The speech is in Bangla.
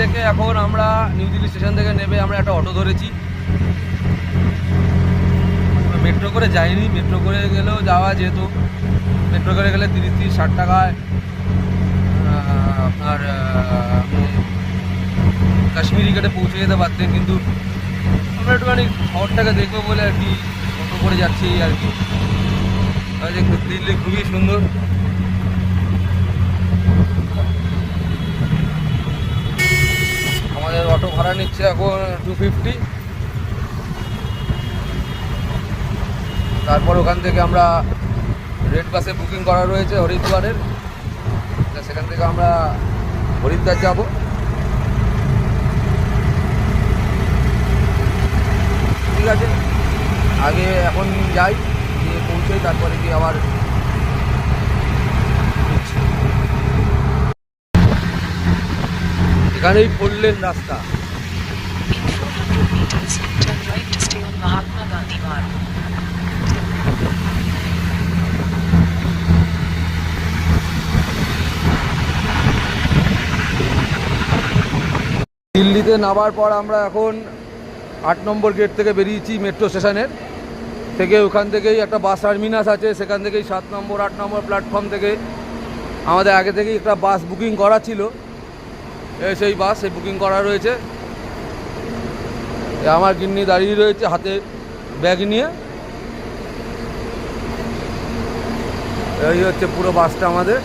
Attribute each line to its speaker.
Speaker 1: থেকে এখন আমরা নিউ দিল্লি স্টেশন থেকে নেমে আমরা একটা অটো ধরেছি। মেট্রো করে যাইনি, মেট্রো করে গেলেও যাওয়া যেত। মেট্রো করে গেলে 30-60 টাকায় আপনার কাশ্মীরি গেটে পৌঁছে যেতে পারতেন, কিন্তু আমরা একটুখানি শহরটাকে দেখবো বলে আর কি অটো করে যাচ্ছি আর কি। দিল্লি খুবই সুন্দর। আমাদের অটো ভাড়া নিচ্ছে এখন 250। তারপর ওখান থেকে আমরা রেড বাসে বুকিং করা রয়েছে হরিদ্বারের, সেখান থেকে আমরা হরিদ্বার যাব। ঠিক আছে, আগে এখন যাই, গিয়ে পৌঁছাই, তারপরে গিয়ে আবার এখানেই পড়লেন রাস্তা। দিল্লিতে নামার পর আমরা এখন 8 নম্বর গেট থেকে বেরিয়েছি মেট্রো স্টেশনের থেকে। ওখান থেকেই একটা বাস টার্মিনাস আছে, সেখান থেকেই 7 নম্বর 8 নম্বর প্ল্যাটফর্ম থেকে আমাদের আগে থেকেই একটা বাস বুকিং করা ছিল। সেই বাস বুকিং করা রয়েছে। আমার গিন্নি দাঁড়িয়ে রয়েছে হাতে ব্যাগ নিয়ে। এই হচ্ছে পুরো বাসটা আমাদের।